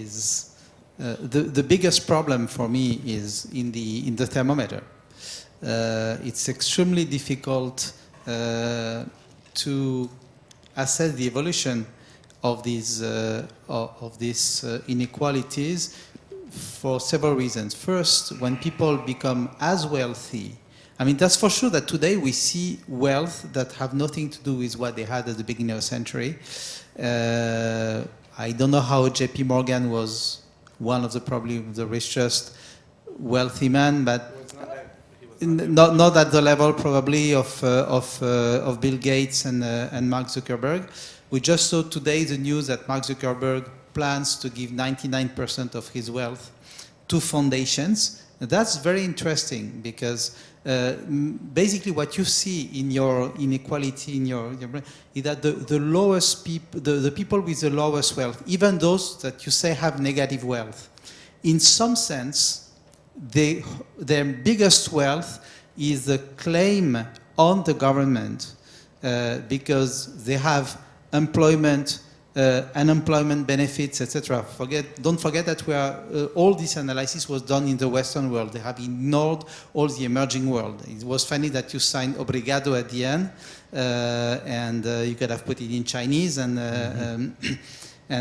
is the biggest problem for me is in the thermometer. It's extremely difficult to assess the evolution of these inequalities for several reasons. First, when people become as wealthy, I mean, that's for sure that today we see wealth that have nothing to do with what they had at the beginning of the century. I don't know how JP Morgan was one of the probably the richest wealthy man, but not at the level probably of Bill Gates and Mark Zuckerberg. We just saw today the news that Mark Zuckerberg plans to give 99% of his wealth to foundations. That's very interesting because basically what you see in your inequality in your is that the lowest people, the people with the lowest wealth, even those that you say have negative wealth, in some sense, their biggest wealth is the claim on the government because they have employment, unemployment benefits, etc. Don't forget that all this analysis was done in the Western world. They have ignored all the emerging world. It was funny that you signed obrigado at the end, and you could have put it in Chinese, and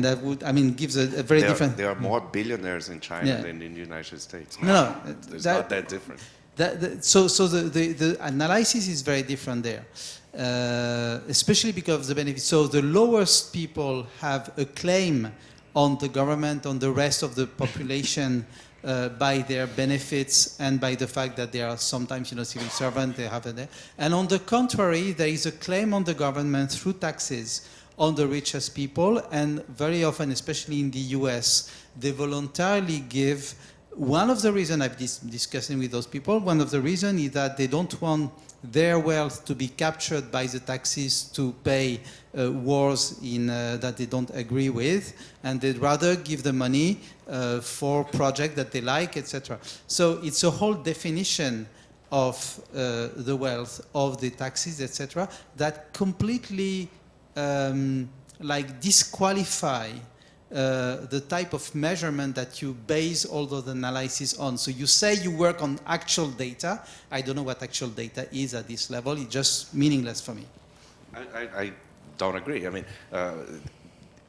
that would, I mean, gives a very different. There are more billionaires in China than in the United States. No, it's not that different. So the analysis is very different there. Especially because of the benefits. So the lowest people have a claim on the government, on the rest of the population, by their benefits and by the fact that they are sometimes, civil servant. They have it. And on the contrary, there is a claim on the government through taxes on the richest people, and very often, especially in the US, they voluntarily give. One of the reasons I've been discussing with those people, one of the reasons is that they don't want their wealth to be captured by the taxes to pay wars that they don't agree with, and they'd rather give the money for projects that they like, etc. So it's a whole definition of the wealth, of the taxes, etc., that completely disqualify the type of measurement that you base all those analyses on. So you say you work on actual data. I don't know what actual data is at this level. It's just meaningless for me. I don't agree. I mean,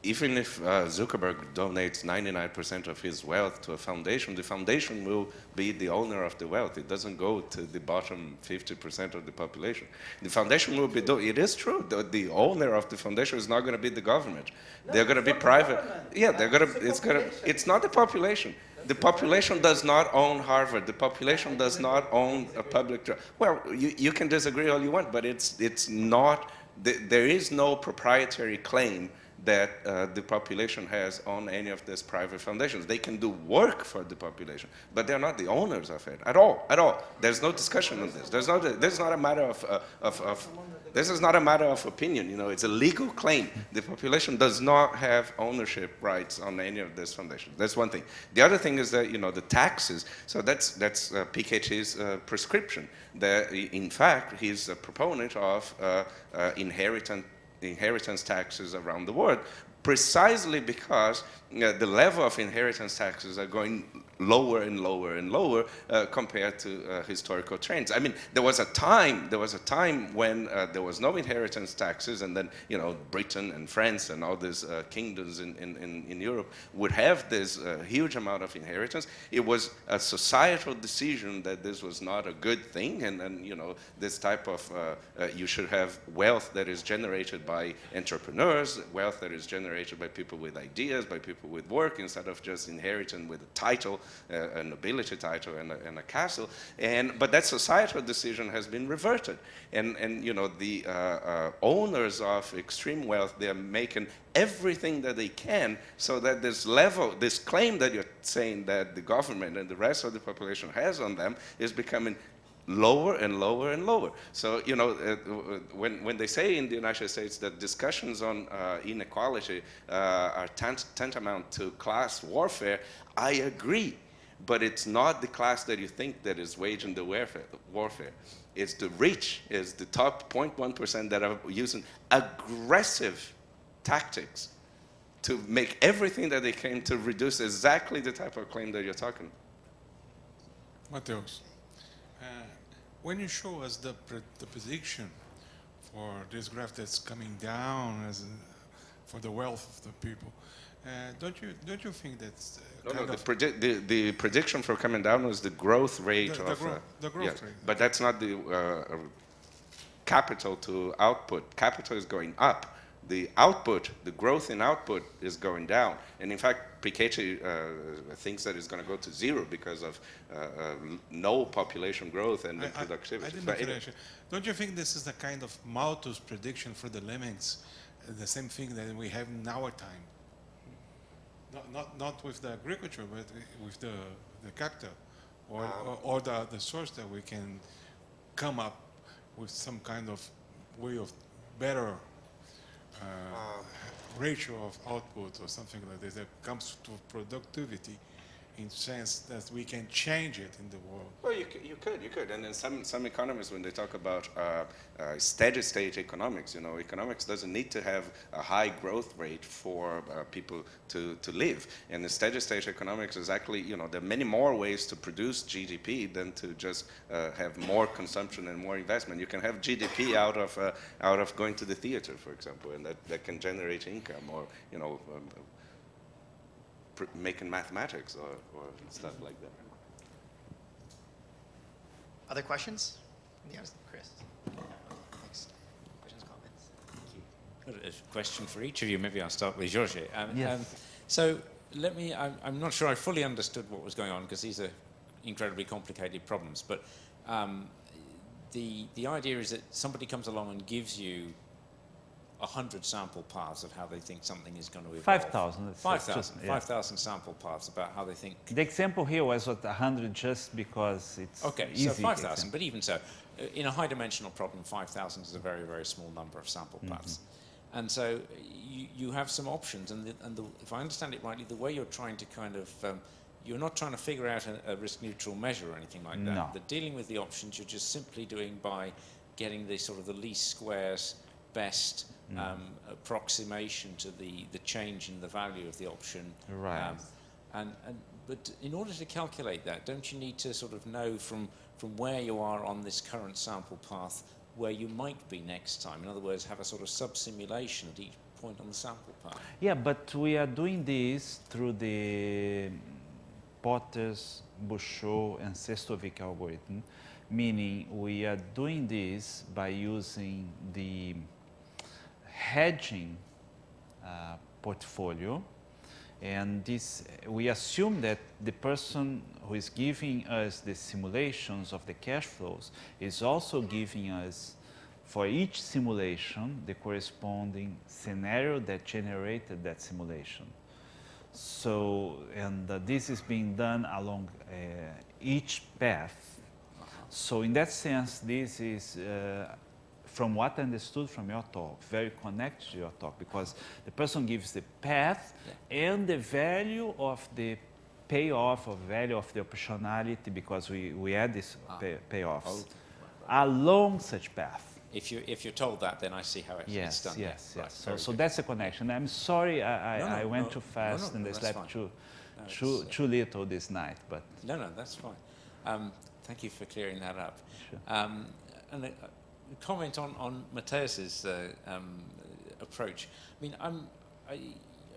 even if Zuckerberg donates 99% of his wealth to a foundation, the foundation will be the owner of the wealth. It doesn't go to the bottom 50% of the population. The foundation will be, it is true, the owner of the foundation is not going to be the government. No, they're going to be private. Yeah, it's not the population. The population does not own Harvard. The population does not own a public job. Well, you can disagree all you want, but it's not, there is no proprietary claim that the population has on any of these private foundations. They can do work for the population, but they're not the owners of it at all. There's no discussion on this. This is not a matter this is not a matter of opinion. It's a legal claim. The population does not have ownership rights on any of these foundations. That's one thing. The other thing is that the taxes. So that's Piketty's prescription. That in fact he's a proponent of inheritance taxes around the world, precisely because the level of inheritance taxes are going lower and lower and lower compared to historical trends. I mean, there was a time when there was no inheritance taxes, and then Britain and France and all these kingdoms in Europe would have this huge amount of inheritance. It was a societal decision that this was not a good thing, and this type of you should have wealth that is generated by entrepreneurs, wealth that is generated by people with ideas, by people with work, instead of just inheriting with a title, a nobility title and a castle. But that societal decision has been reverted. And the owners of extreme wealth, they're making everything that they can so that this claim that you're saying that the government and the rest of the population has on them is becoming lower and lower and lower. So, when they say in the United States that discussions on inequality are tantamount to class warfare, I agree. But it's not the class that you think that is waging the warfare. It's the rich, it's the top 0.1% that are using aggressive tactics to make everything that they can to reduce exactly the type of claim that you're talking. Mateus, when you show us the prediction for this graph that's coming down for the wealth of the people, don't you think that's the prediction for coming down was the growth rate the growth rate? But that's not the capital to output. Capital is going up. The output, the growth in output is going down. And in fact, Piketty thinks that it's going to go to zero because of no population growth and productivity. I didn't finish it. Don't you think this is the kind of Malthus prediction for the lemmings, the same thing that we have in our time? Not with the agriculture, but with the capital, or the source that we can come up with some kind of way of better ratio of output or something like this that comes to productivity in sense that we can change it in the world. Well, you could. And then some economists, when they talk about steady state economics, economics doesn't need to have a high growth rate for people to live. And the steady state economics is actually, there are many more ways to produce GDP than to just have more consumption and more investment. You can have GDP out of going to the theater, for example, and that can generate income, or, making mathematics or stuff like that. Other questions? Yes, Chris. Thanks. Questions, comments? Thank you. A question for each of you. Maybe I'll start with Jorge. Yes. So I'm not sure I fully understood what was going on, because these are incredibly complicated problems. But the idea is that somebody comes along and gives you 100 sample paths of how they think something is going to evolve. 5,000. 5,000 sample paths about how they think. The example here was 100 just because it's easy. So 5,000, but even so, in a high-dimensional problem, 5,000 is a very, very small number of sample paths. And so you have some options, and if I understand it rightly, the way you're trying to kind of, you're not trying to figure out a risk-neutral measure or anything like that. No. The dealing with the options you're just simply doing by getting the sort of the least squares best approximation to the change in the value of the option. Right. But in order to calculate that, don't you need to sort of know from where you are on this current sample path where you might be next time? In other words, have a sort of sub-simulation at each point on the sample path. Yeah, but we are doing this through the Potter's, Bouchot, and Sestovic algorithm, meaning we are doing this by using the hedging portfolio, and this we assume that the person who is giving us the simulations of the cash flows is also giving us, for each simulation, the corresponding scenario that generated that simulation. So, and this is being done along each path. So in that sense, this is from what I understood from your talk, very connected to your talk, because the person gives the path and the value of the payoff, or value of the optionality, because we add these payoffs along such path. If you're told that, then I see how it's done. Yes. Right, so that's a connection. I'm sorry I went too fast and I slept too little this night, but no, that's fine. Thank you for clearing that up. Sure. And a comment on Mateus's approach. I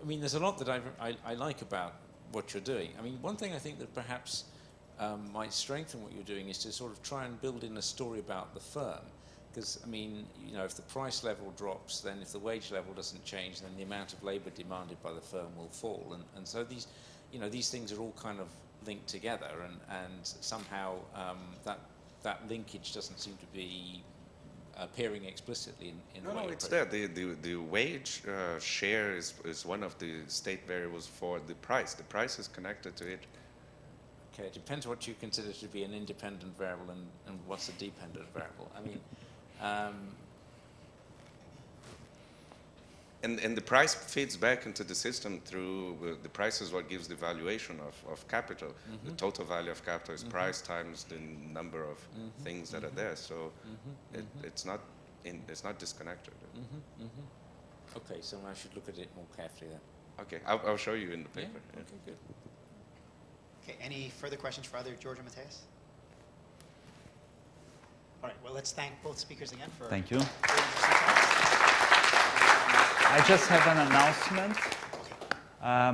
mean, there's a lot that I like about what you're doing. I mean, one thing I think that perhaps might strengthen what you're doing is to sort of try and build in a story about the firm. Because, I mean, if the price level drops, then if the wage level doesn't change, then the amount of labor demanded by the firm will fall. And so these things are all kind of linked together, and somehow that linkage doesn't seem to be appearing explicitly in the way. No, it's there. The wage share is one of the state variables for the price. The price is connected to it. Okay, it depends what you consider to be an independent variable and what's a dependent variable. I mean, and the price feeds back into the system through the price is what gives the valuation of capital. The total value of capital is price times the number of things that are there. So it's not disconnected. Okay, so I should look at it more carefully then. Okay, I'll show you in the Yeah? paper. Yeah. Okay, good. Okay, any further questions for either George or Matthias? All right, well, let's thank both speakers again for Thank you. very interesting talks. I just have an announcement.